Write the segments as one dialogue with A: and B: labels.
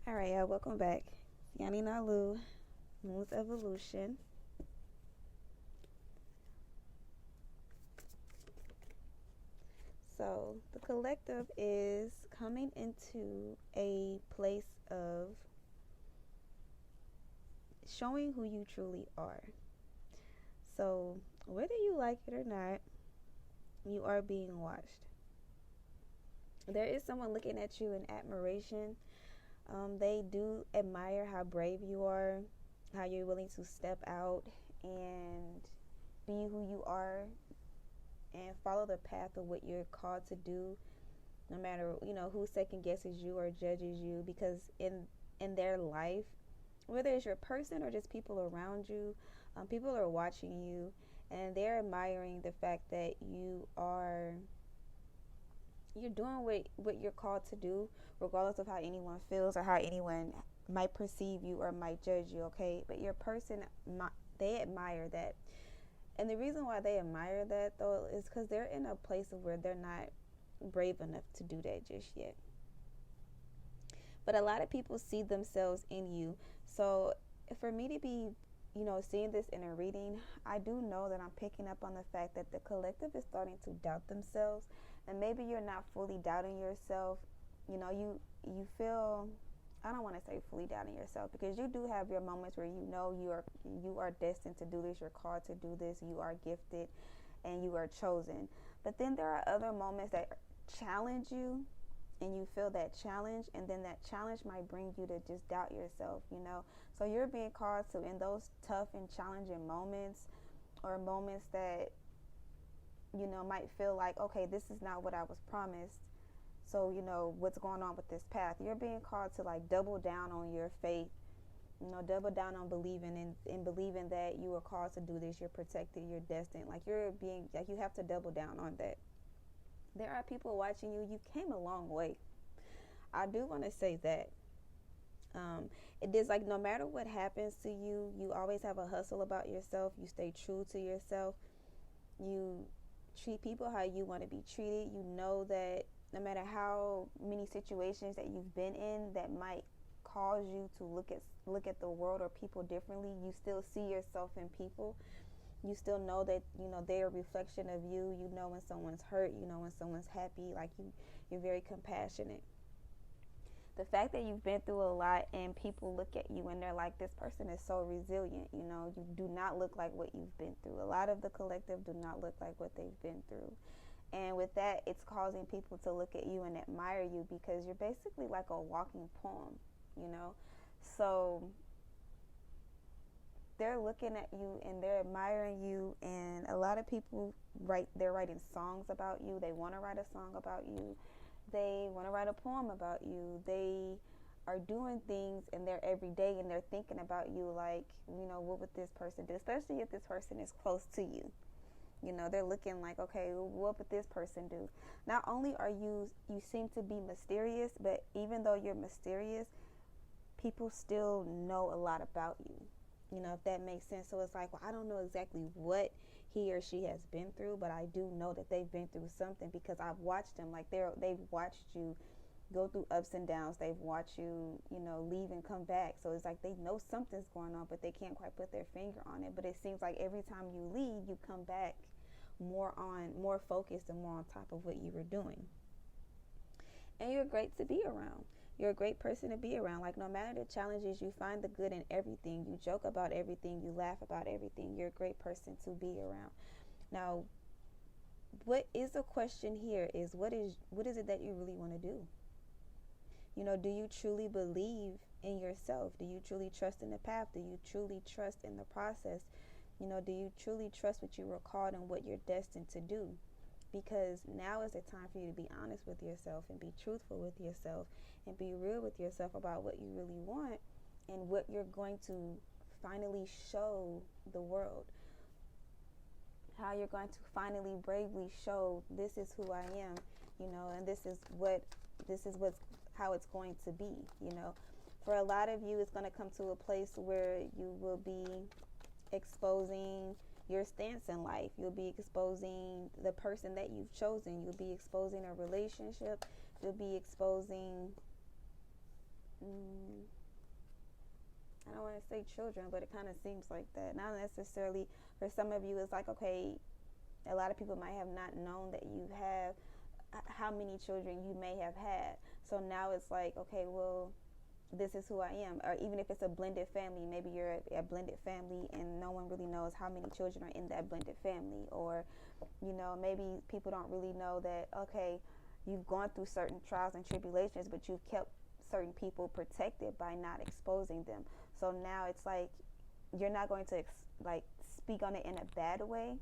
A: All right, y'all, welcome back. Yani Nalu, Moon's Evolution. So, the collective is coming into a place of showing who you truly are. So, whether you like it or not, you are being watched. There is someone looking at you in admiration. They do admire how brave you are, how you're willing to step out and be who you are and follow the path of what you're called to do, no matter who second guesses you or judges you, because in their life, whether it's your person or just people around you, people are watching you and they're admiring the fact that you're doing what you're called to do, regardless of how anyone feels or how anyone might perceive you or might judge you. Okay, but your person, they admire that. And the reason why they admire that, though, is because they're in a place of where they're not brave enough to do that just yet. But a lot of people see themselves in you. So for me to be, seeing this in a reading, I do know that I'm picking up on the fact that the collective is starting to doubt themselves. And maybe you're not fully doubting yourself. You feel, I don't want to say fully doubting yourself, because you do have your moments where you are destined to do this, you're called to do this, you are gifted and you are chosen. But then there are other moments that challenge you, and you feel that challenge, and then that challenge might bring you to just doubt yourself. So you're being called to, in those tough and challenging moments, or moments that might feel like, okay, this is not what I was promised, so what's going on with this path. You're being called to like double down on your faith, double down on believing in believing that you are called to do this, you're protected, you're destined. Like, you have to double down on that. There are people watching you. You came a long way. I do want to say that. It is like, no matter what happens to you, you always have a hustle about yourself. You stay true to yourself. You treat people how you want to be treated. You know that no matter how many situations that you've been in that might cause you to look at the world or people differently, you still see yourself in people. You still know that they're a reflection of you. You know when someone's hurt. You know when someone's happy. Like, you're very compassionate. The fact that you've been through a lot and people look at you and they're like, this person is so resilient. You do not look like what you've been through. A lot of the collective do not look like what they've been through. And with that, it's causing people to look at you and admire you, because you're basically like a walking poem. So they're looking at you and they're admiring you, and a lot of people they're writing songs about you. They want to write a song about you. They want to write a poem about you. They are doing things in their everyday, and they're thinking about you, like, what would this person do, especially if this person is close to you. They're looking like, okay, what would this person do? Not only are you seem to be mysterious, but even though you're mysterious, people still know a lot about you. If that makes sense. So it's like, well, I don't know exactly what he or she has been through, but I do know that they've been through something, because I've watched them. Like, they've watched you go through ups and downs. They've watched you, leave and come back. So it's like they know something's going on, but they can't quite put their finger on it. But it seems like every time you leave, you come back more focused and more on top of what you were doing. And you're great to be around. You're a great person to be around. Like, no matter the challenges, you find the good in everything. You joke about everything. You laugh about everything. You're a great person to be around. Now, what is the question here is, what is it that you really want to do? Do you truly believe in yourself? Do you truly trust in the path? Do you truly trust in the process? Do you truly trust what you were called and what you're destined to do? Because now is the time for you to be honest with yourself and be truthful with yourself and be real with yourself about what you really want and what you're going to finally show the world. How you're going to finally bravely show, this is who I am, and this is what's how it's going to be. For a lot of you, it's going to come to a place where you will be exposing your stance in life. You'll be exposing the person that you've chosen. You'll be exposing a relationship. You'll be exposing mm, I don't want to say children, but it kind of seems like that. Not necessarily. For some of you, it's like, okay, a lot of people might have not known that you have how many children you may have had. So now it's like, okay, well, this is who I am. Or even if it's a blended family, maybe you're a blended family and no one really knows how many children are in that blended family. Or, maybe people don't really know that, okay, you've gone through certain trials and tribulations, but you've kept certain people protected by not exposing them. So now it's like you're not going to like speak on it in a bad way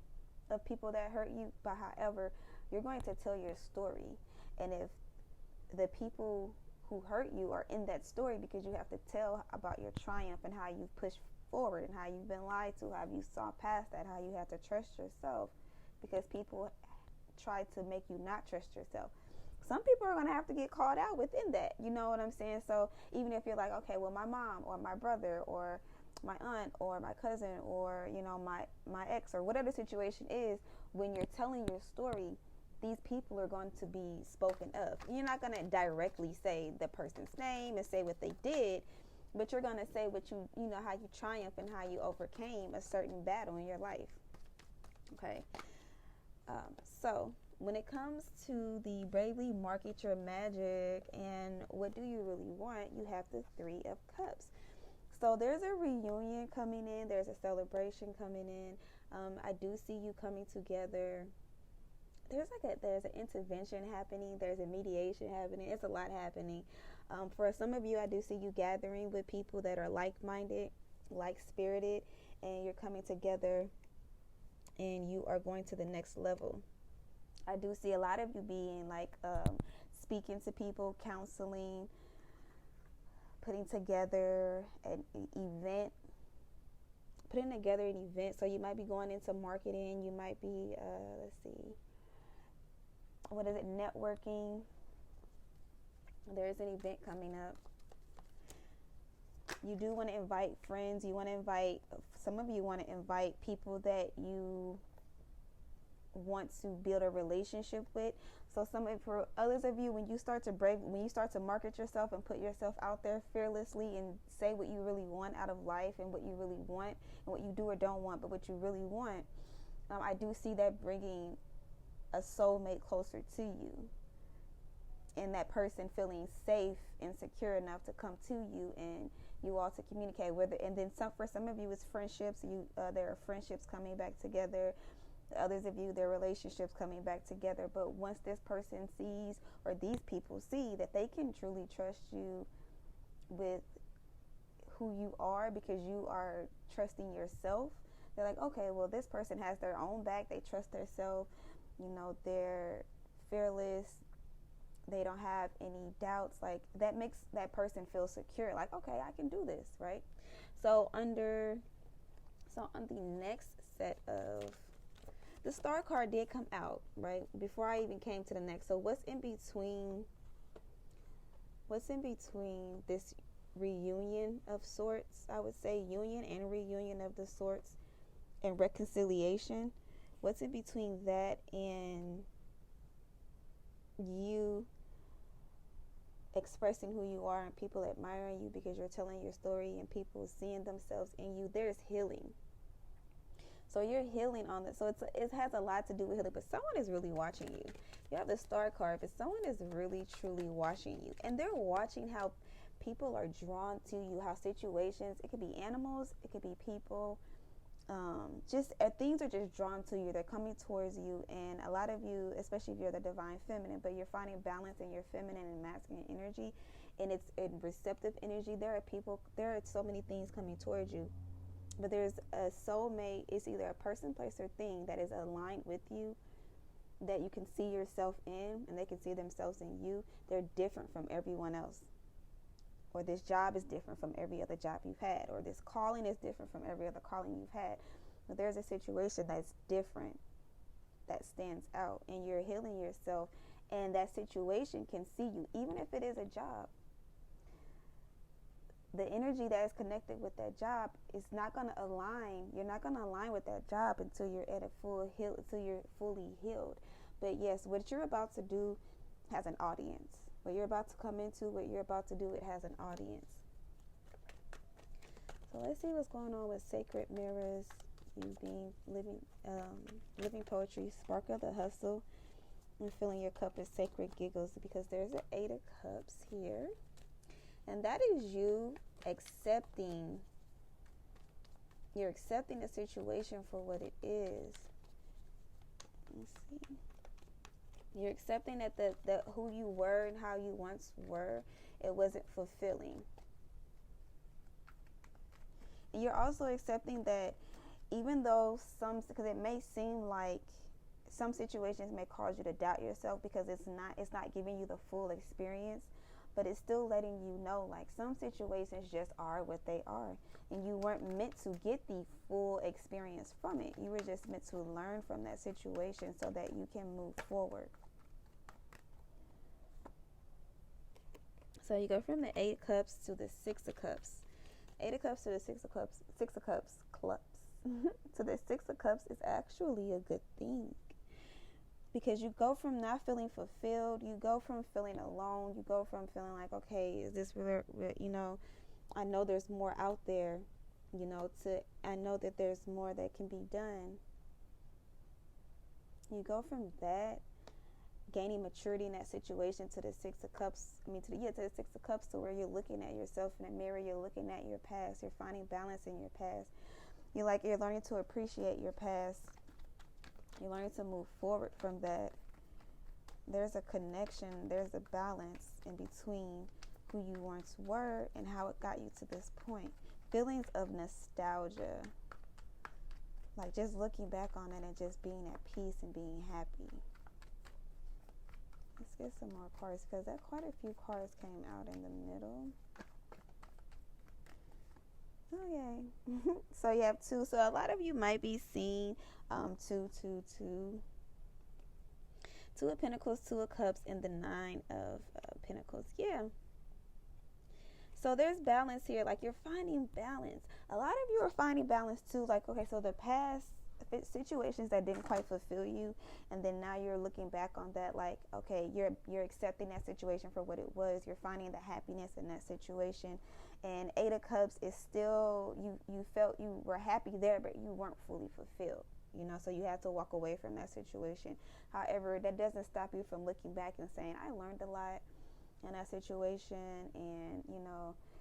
A: of people that hurt you, but however, you're going to tell your story. And if the people who hurt you are in that story, because you have to tell about your triumph and how you've pushed forward and how you've been lied to, how you saw past that, how you had to trust yourself because people try to make you not trust yourself. Some people are going to have to get called out within that. You know what I'm saying? So even if you're like, okay, well, my mom or my brother or my aunt or my cousin or, my ex or whatever the situation is, when you're telling your story, these people are going to be spoken of. You're not going to directly say the person's name and say what they did, but you're going to say what how you triumph and how you overcame a certain battle in your life. Okay. So when it comes to the bravely market your magic and what do you really want, you have the Three of Cups. So there's a reunion coming in. There's a celebration coming in. I do see you coming together. There's an intervention happening. There's a mediation happening. It's a lot happening. For some of you, I do see you gathering with people that are like-minded, like-spirited, and you're coming together and you are going to the next level. I do see a lot of you being like speaking to people, counseling, putting together an event. So you might be going into marketing. You might be, networking. There's an event coming up. You do want to invite friends. Some of you want to invite people that you want to build a relationship with. So for others of you, when you start to market yourself and put yourself out there fearlessly and say what you really want out of life and what you really want and what you do or don't want, but what you really want, I do see that bringing a soulmate closer to you, and that person feeling safe and secure enough to come to you and you all to communicate for some of you it's friendships. There are friendships coming back together. Others of you, their relationships coming back together. But once this person sees, or these people see, that they can truly trust you with who you are because you are trusting yourself, they're like, okay, well, this person has their own back. They trust themselves. They're fearless. They don't have any doubts. Like, that makes that person feel secure. Like, okay, I can do this, right? So on the next set of, the Star card did come out, right, before I even came to the next. So what's in between this reunion of sorts? I would say union and reunion of the sorts and reconciliation. What's in between that and you expressing who you are and people admiring you because you're telling your story and people seeing themselves in you? There's healing. So you're healing on this. So it has a lot to do with healing, but someone is really watching you. You have the Star card, but someone is really, truly watching you. And they're watching how people are drawn to you, how situations, it could be animals, it could be people, things are just drawn to you. They're coming towards you. And a lot of you, especially if you're the divine feminine, but you're finding balance in your feminine and masculine energy, and it's a receptive energy. There are so many things coming towards you. But there's a soulmate. It's either a person, place, or thing that is aligned with you, that you can see yourself in, and they can see themselves in you. They're different from everyone else. Or this job is different from every other job you've had. Or this calling is different from every other calling you've had. But there's a situation that's different, that stands out, and you're healing yourself. And that situation can see you, even if it is a job. The energy that is connected with that job is not going to align. You're not going to align with that job until you're at until you're fully healed. But yes, what you're about to do has an audience. What you're about to come into, what you're about to do, it has an audience. So let's see what's going on with Sacred Mirrors. You being living poetry, spark of the hustle, and filling your cup with sacred giggles, because there's an 8 of Cups here, and that is you accepting. You're accepting the situation for what it is. Let's see. You're accepting that the who you were and how you once were, it wasn't fulfilling. And you're also accepting that even though because it may seem like some situations may cause you to doubt yourself because it's not giving you the full experience, but it's still letting you know, like, some situations just are what they are, and you weren't meant to get the full experience from it. You were just meant to learn from that situation so that you can move forward. So you go from the 8 of Cups to the 6 of Cups. 8 of Cups to the 6 of Cups. 6 of Cups. So the 6 of Cups is actually a good thing, because you go from not feeling fulfilled, you go from feeling alone, you go from feeling like, okay, is this really, I know there's more out there, I know that there's more that can be done. You go from that, gaining maturity in that situation, to the 6 of Cups, to the 6 of Cups, to where you're looking at yourself in the mirror, you're looking at your past, you're finding balance in your past. You're learning to appreciate your past. You're learning to move forward from that. There's a connection, there's a balance in between who you once were and how it got you to this point. Feelings of nostalgia, like just looking back on it and just being at peace and being happy. Let's get some more cards, because quite a few cards came out in the middle. Okay. So you have 2. So a lot of you might be seeing 2, 2, 2. 2 of Pentacles, 2 of Cups, and the 9 of Pentacles. Yeah. So there's balance here. Like, you're finding balance. A lot of you are finding balance too. Like, okay, so the past situations that didn't quite fulfill you, and then now you're looking back on that, like, okay, you're accepting that situation for what it was. You're finding the happiness in that situation. And 8 of Cups is still, you felt you were happy there, but you weren't fully fulfilled, so you had to walk away from that situation. However, that doesn't stop you from looking back and saying, I learned a lot in that situation, and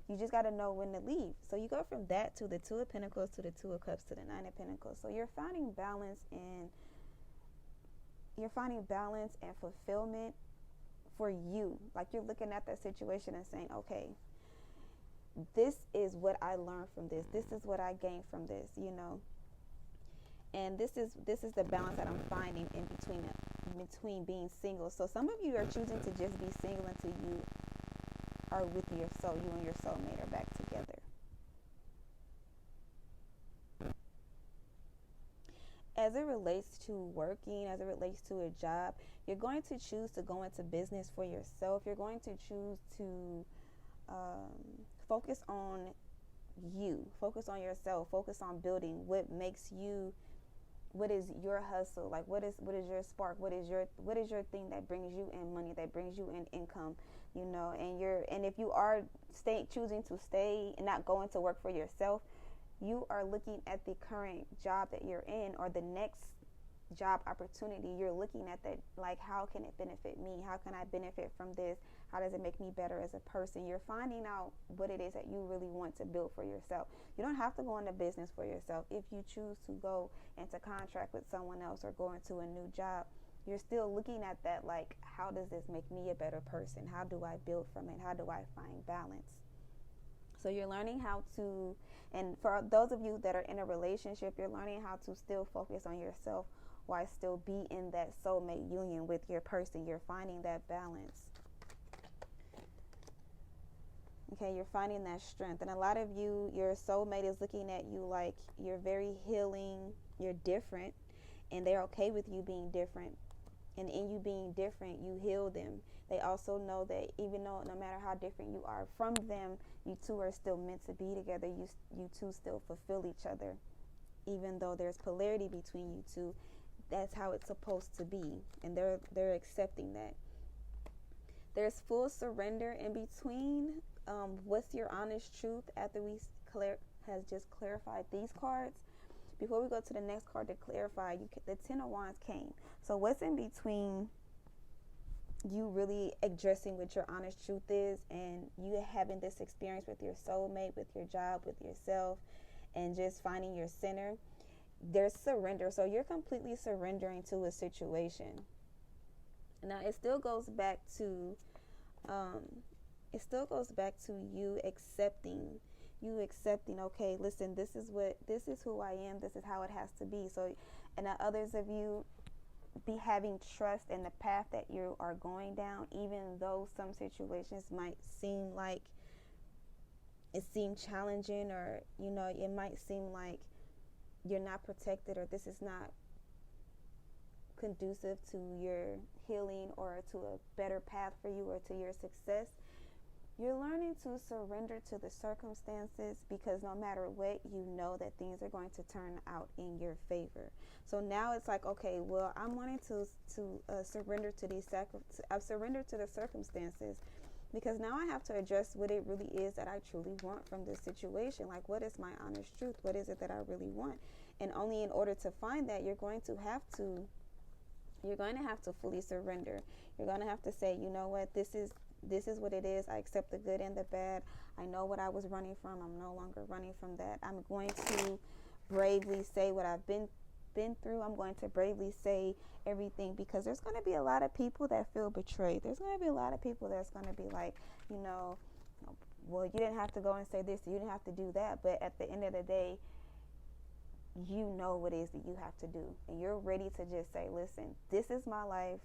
A: you just got to know when to leave. So you go from that to the 2 of Pentacles, to the 2 of Cups, to the 9 of Pentacles. So you're finding balance and fulfillment for you. Like, you're looking at that situation and saying, okay, this is what I learned from this. This is what I gained from this, And this is the balance that I'm finding in between being single. So some of you are choosing to just be single until you are with your soul. You and your soulmate are back together. As it relates to working, as it relates to a job, you're going to choose to go into business for yourself. You're going to choose to focus on you, focus on yourself, focus on building what makes you, what is your hustle, like what is your spark, what is your thing that brings you in money, that brings you in income, and if you are choosing to stay and not going to work for yourself, you are looking at the current job that you're in, or the next job opportunity. You're looking at that, like, how can it benefit me? How can I benefit from this? How does it make me better as a person? You're finding out what it is that you really want to build for yourself. You don't have to go into business for yourself. If you choose to go into contract with someone else or go into a new job, you're still looking at that, like, how does this make me a better person? How do I build from it? How do I find balance? So you're learning how to, and for those of you that are in a relationship, you're learning how to still focus on yourself while still be in that soulmate union with your person. You're finding that balance. Okay, you're finding that strength. And a lot of you, your soulmate is looking at you like you're very healing, you're different, and they're okay with you being different. And in you being different, you heal them. They also know that even though no matter how different you are from them, you two are still meant to be together. You two still fulfill each other. Even though there's polarity between you two, that's how it's supposed to be. And they're accepting that. There's full surrender in between. What's your honest truth after we has just clarified these cards? Before we go to the next card to clarify, the Ten of Wands came. So what's in between you really addressing what your honest truth is and you having this experience with your soulmate, with your job, with yourself, and just finding your center? There's surrender. So you're completely surrendering to a situation. Now it still goes back to you accepting, okay, listen, this is who I am, this is how it has to be. So, and others of you be having trust in the path that you are going down, even though some situations might seem challenging, or it might seem like you're not protected, or this is not conducive to your healing or to a better path for you or to your success. You're learning to surrender to the circumstances, because no matter what, you know that things are going to turn out in your favor. So now it's like, okay, well, I'm wanting to surrender to these I've surrendered to the circumstances, because now I have to address what it really is that I truly want from this situation. Like, what is my honest truth? What is it that I really want? And only in order to find that, you're going to have to fully surrender. You're going to have to say, you know what, this is what it is. I accept the good and the bad. I know what I was running from. I'm no longer running from that. I'm going to bravely say what I've been through. I'm going to bravely say everything, because there's going to be a lot of people that feel betrayed. There's going to be a lot of people that's going to be like, well, you didn't have to go and say this, you didn't have to do that. But at the end of the day, you know what it is that you have to do, and you're ready to just say, listen, this is my life.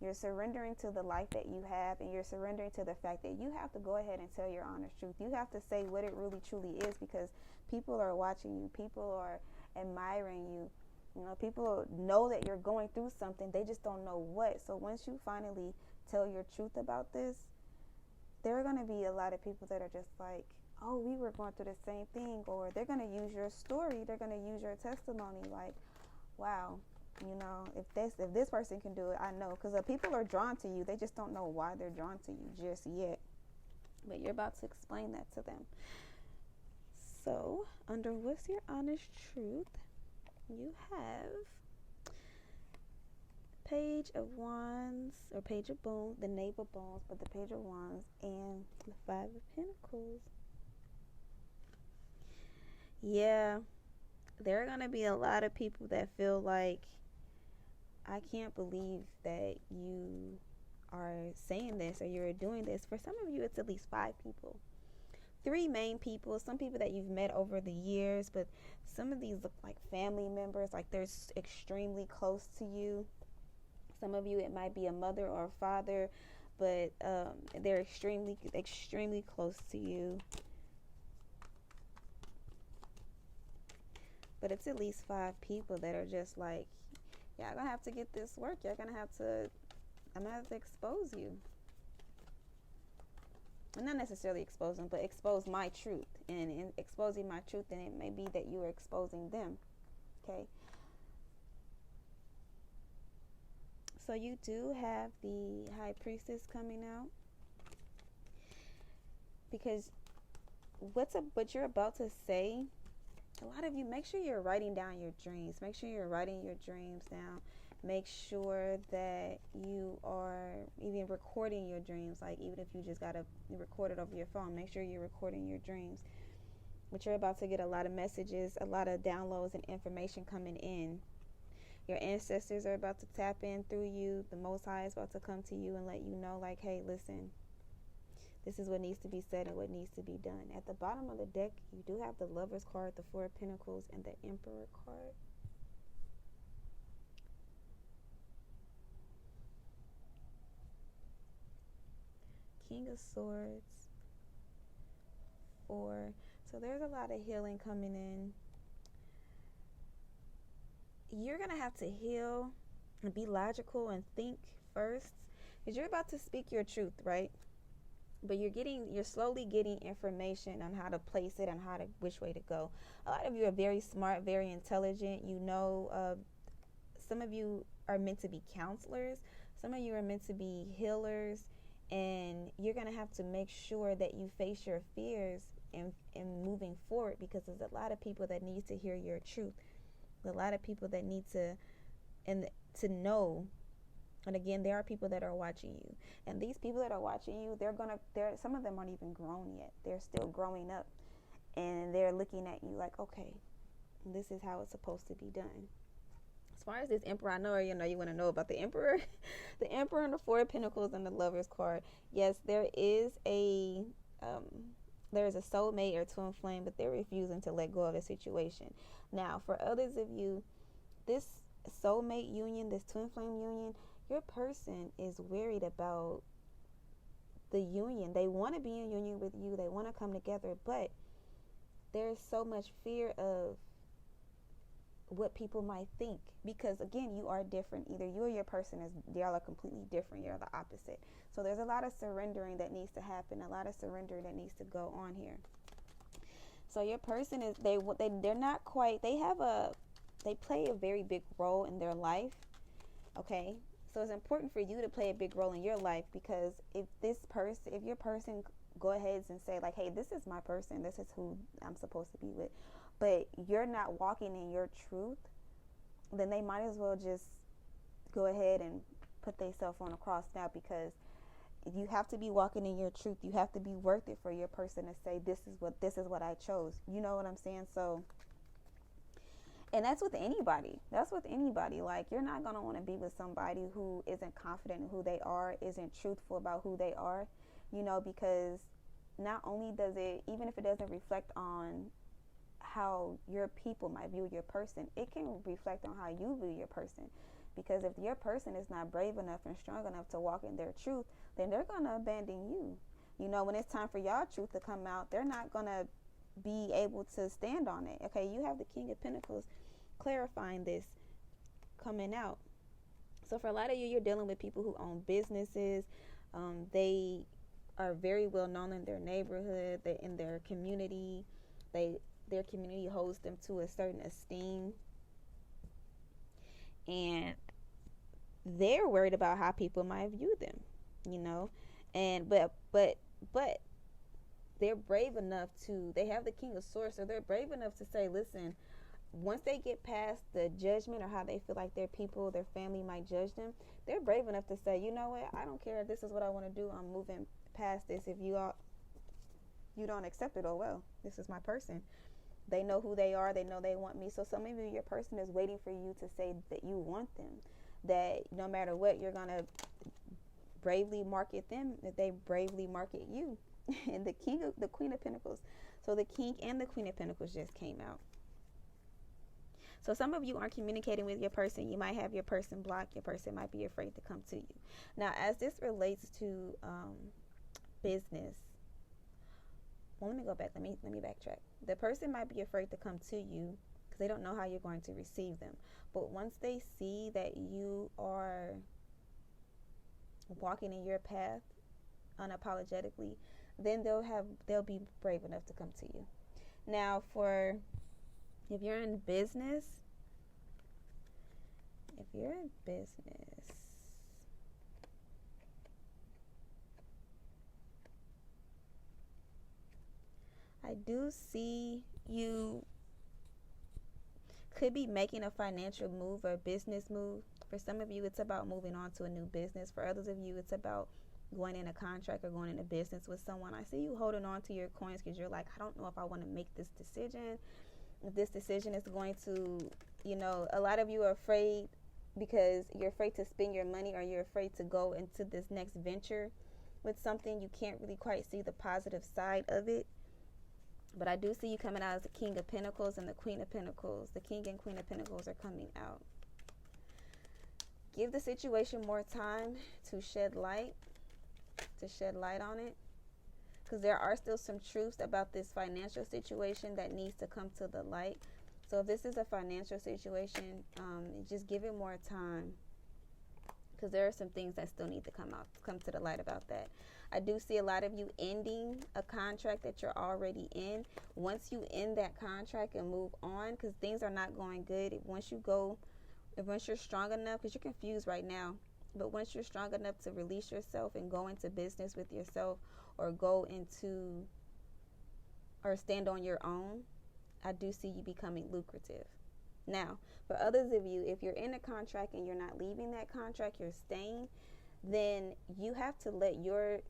A: You're surrendering to the life that you have, and you're surrendering to the fact that you have to go ahead and tell your honest truth. You have to say what it really truly is, because people are watching you. People are admiring you. People know that you're going through something. They just don't know what. So once you finally tell your truth about this, there are going to be a lot of people that are just like, oh, we were going through the same thing. Or they're going to use your story. They're going to use your testimony. Like, wow. If this person can do it, I know. Because people are drawn to you. They just don't know why they're drawn to you just yet. But you're about to explain that to them. So, under what's your honest truth, you have Page of Wands, or Page of Bones, the Knave of Bones, but the Page of Wands, and the Five of Pentacles. Yeah, there are going to be a lot of people that feel like, I can't believe that you are saying this or you're doing this. For some of you, it's at least 5 people. 3 main people, some people that you've met over the years, but some of these look like family members, like they're extremely close to you. Some of you, it might be a mother or a father, but they're extremely, extremely close to you. But it's at least 5 people that are just like, yeah, I'm going to have to get this work. I'm going to have to expose you. And not necessarily expose them, but expose my truth. And in exposing my truth, then it may be that you are exposing them. Okay? So you do have the High Priestess coming out. Because what you're about to say, a lot of you, make sure you're writing down your dreams. Make sure you're writing your dreams down. Make sure that you are even recording your dreams. Like, even if you just got to record it over your phone, make sure you're recording your dreams. But you're about to get a lot of messages, a lot of downloads and information coming in. Your ancestors are about to tap in through you. The Most High is about to come to you and let you know, like, hey, listen, this is what needs to be said and what needs to be done. At the bottom of the deck, you do have the Lover's card, the Four of Pentacles, and the Emperor card. King of Swords, 4. So there's a lot of healing coming in. You're going to have to heal and be logical and think first, because you're about to speak your truth, right? But you're slowly getting information on how to place it and which way to go. A lot of you are very smart, very intelligent. Some of you are meant to be counselors. Some of you are meant to be healers. And you're going to have to make sure that you face your fears in moving forward, because there's a lot of people that need to hear your truth. A lot of people that need to know. And again, there are people that are watching you, and these people that are watching you, they're some of them aren't even grown yet. They're still growing up, and they're looking at you like, okay, this is how it's supposed to be done. As far as this Emperor, I know you want to know about the Emperor. The Emperor and the Four of Pentacles and the Lover's card. Yes, there is a soulmate or twin flame, but they're refusing to let go of a situation. Now, for others of you, this soulmate union, this twin flame union, your person is worried about the union. They want to be in union with you. They want to come together, but there's so much fear of what people might think, because again, you are different. Either you or your person y'all are completely different. You're the opposite. So there's a lot of surrendering that needs to happen, a lot of surrender that needs to go on here. So your person is they're not quite, they play a very big role in their life. Okay, so it's important for you to play a big role in your life, because if your person go ahead and say like, hey, this is my person, this is who I'm supposed to be with, but you're not walking in your truth, then they might as well just go ahead and put themselves on a cross now, because you have to be walking in your truth. You have to be worth it for your person to say, this is what I chose. You know what I'm saying? So, and that's with anybody. Like, you're not going to want to be with somebody who isn't confident in who they are, isn't truthful about who they are, because not only does it, even if it doesn't reflect on how your people might view your person, it can reflect on how you view your person. Because if your person is not brave enough and strong enough to walk in their truth, then they're going to abandon you. When it's time for y'all truth to come out, they're not going to be able to stand on it. Okay, you have the King of Pentacles clarifying this coming out. So for a lot of you, you're dealing with people who own businesses. They are very well known in their neighborhood, in their community. Their community holds them to a certain esteem, and they're worried about how people might view them, and but they're brave enough they have the King of Swords, so they're brave enough to say, listen, once they get past the judgment or how they feel like their people, their family might judge them, they're brave enough to say, you know what, I don't care, this is what I want to do, I'm moving past this. If you don't accept it, oh well, this is my person. They know who they are. They know they want me. So some of you, your person is waiting for you to say that you want them, that no matter what, you're going to bravely market them, that they bravely market you. And the Queen of Pentacles. So the King and the Queen of Pentacles just came out. So some of you aren't communicating with your person. You might have your person blocked. Your person might be afraid to come to you. Now, as this relates to business, well, let me go back. Let me backtrack. The person might be afraid to come to you because they don't know how you're going to receive them. But once they see that you are walking in your path unapologetically, then they'll be brave enough to come to you. Now, if you're in business, I do see you could be making a financial move or a business move. For some of you, it's about moving on to a new business. For others of you, it's about going in a contract or going into business with someone. I see you holding on to your coins because you're like, I don't know if I want to make this decision. If this decision is going to, a lot of you are afraid because you're afraid to spend your money, or you're afraid to go into this next venture with something. You can't really quite see the positive side of it. But I do see you coming out as the King of Pentacles and the Queen of Pentacles. The King and Queen of Pentacles are coming out. Give the situation more time to shed light on it. Because there are still some truths about this financial situation that needs to come to the light. So if this is a financial situation, just give it more time. Because there are some things that still need to come to the light about that. I do see a lot of you ending a contract that you're already in. Once you end that contract and move on, because things are not going good. Once you're strong enough, because you're confused right now. But once you're strong enough to release yourself and go into business with yourself, or go into or stand on your own, I do see you becoming lucrative. Now, for others of you, if you're in a contract and you're not leaving that contract, you're staying, then you have to let your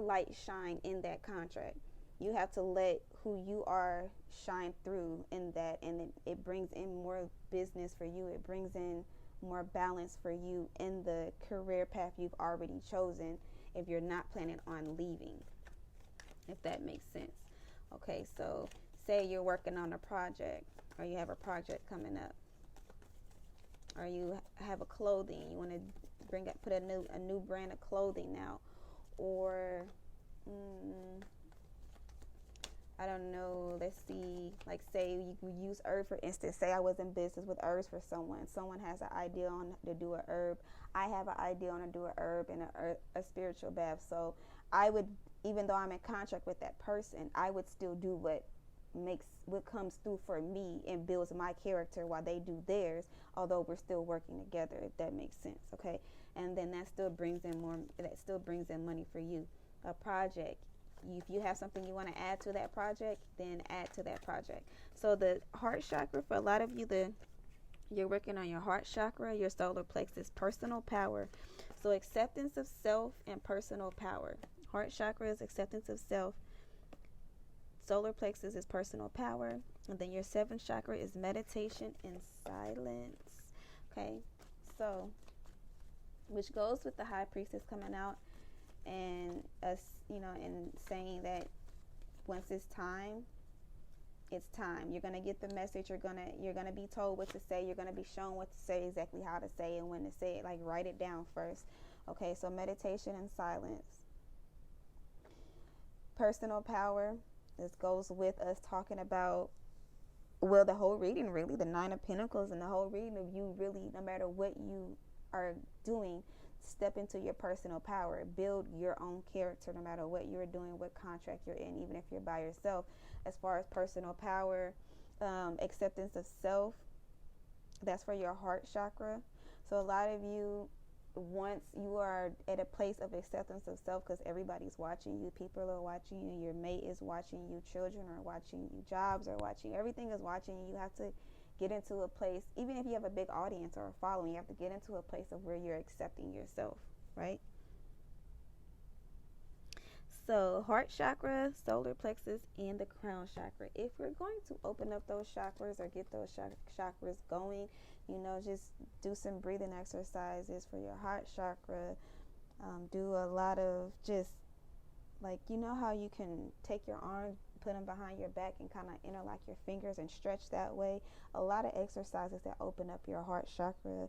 A: light shine in that contract. You have to let who you are shine through in that, and it brings in more business for you. It brings in more balance for you in the career path you've already chosen, if you're not planning on leaving, if that makes sense. Okay, so say you're working on a project, or you have a project coming up, or you have a clothing, you want to put a new brand of clothing out, or I don't know, let's see, like say you use herb for instance. Say I was in business with herbs for someone. Someone has an idea on to do a herb. I have an idea on to do a herb and a spiritual bath. So I would, even though I'm in contract with that person, I would still do what comes through for me and builds my character while they do theirs, although we're still working together, if that makes sense. Okay. And then that still brings in money for you. A project, if you have something you want to add to that project, then add to that project. So the heart chakra, for a lot of you, you're working on your heart chakra, your solar plexus, personal power. So acceptance of self and personal power. Heart chakra is acceptance of self. Solar plexus is personal power. And then your seventh chakra is meditation and silence. Okay, so which goes with the high priestess coming out and us, and saying that once it's time, it's time. You're gonna get the message. You're gonna be told what to say. You're gonna be shown what to say, exactly how to say and when to say it. Like, write it down first. Okay, so meditation and silence. Personal power. This goes with us talking about, well, the whole reading really, the Nine of Pentacles, and the whole reading of you really, no matter what you are doing, step into your personal power. Build your own character no matter what you're doing, what contract you're in, even if you're by yourself. As far as personal power, acceptance of self, that's for your heart chakra. So a lot of you, once you are at a place of acceptance of self, because everybody's watching you, people are watching you, your mate is watching you, children are watching you, jobs are watching you, everything is watching you. You have to get into a place, even if you have a big audience or a following, you have to get into a place of where you're accepting yourself, right? So heart chakra, solar plexus, and the crown chakra. If you're going to open up those chakras or get those chakras going, just do some breathing exercises for your heart chakra. Do a lot of just like, how you can take your arms, put them behind your back and kind of interlock your fingers and stretch that way. A lot of exercises that open up your heart chakra.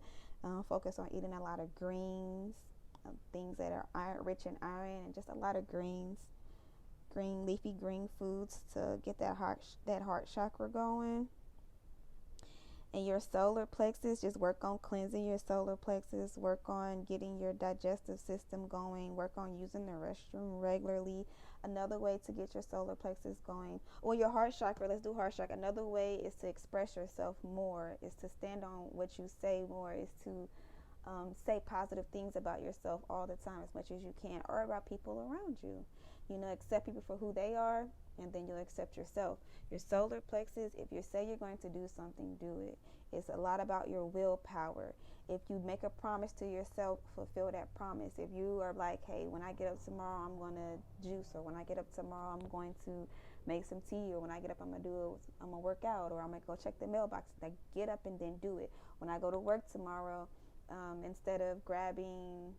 A: Focus on eating a lot of greens, things that are rich in iron, and just a lot of leafy green foods to get that heart chakra going. And your solar plexus, just work on cleansing your solar plexus, work on getting your digestive system going, work on using the restroom regularly. Another way to get your solar plexus going, or your heart chakra, let's do heart chakra. Another way is to express yourself more, is to stand on what you say more, is to say positive things about yourself all the time as much as you can, or about people around you. Accept people for who they are, and then you'll accept yourself. Your solar plexus, if you say you're going to do something, do it. It's a lot about your willpower. If you make a promise to yourself, fulfill that promise. If you are like, hey, when I get up tomorrow, I'm going to juice, or when I get up tomorrow, I'm going to make some tea, or when I get up, I'm going to work out, or I'm going to go check the mailbox. Like, get up and then do it. When I go to work tomorrow, instead of grabbing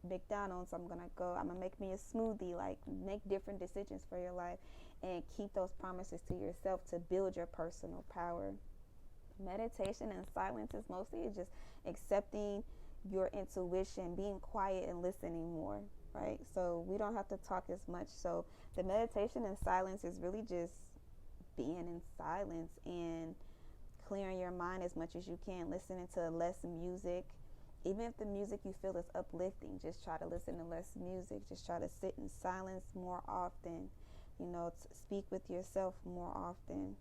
A: McDonald's, I'm gonna make me a smoothie. Like, make different decisions for your life and keep those promises to yourself to build your personal power. Meditation and silence is mostly just accepting your intuition, being quiet and listening more, right? So we don't have to talk as much. So the meditation and silence is really just being in silence and clearing your mind as much as you can, listening to less music. Even if the music you feel is uplifting, just try to listen to less music. Just try to sit in silence more often. Speak with yourself more often.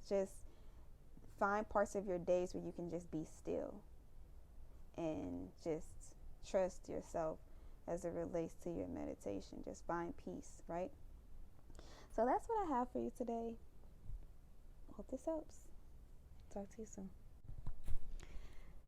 A: Just find parts of your days where you can just be still and just trust yourself as it relates to your meditation. Just find peace, right? So that's what I have for you today. Hope this helps. Talk to you soon.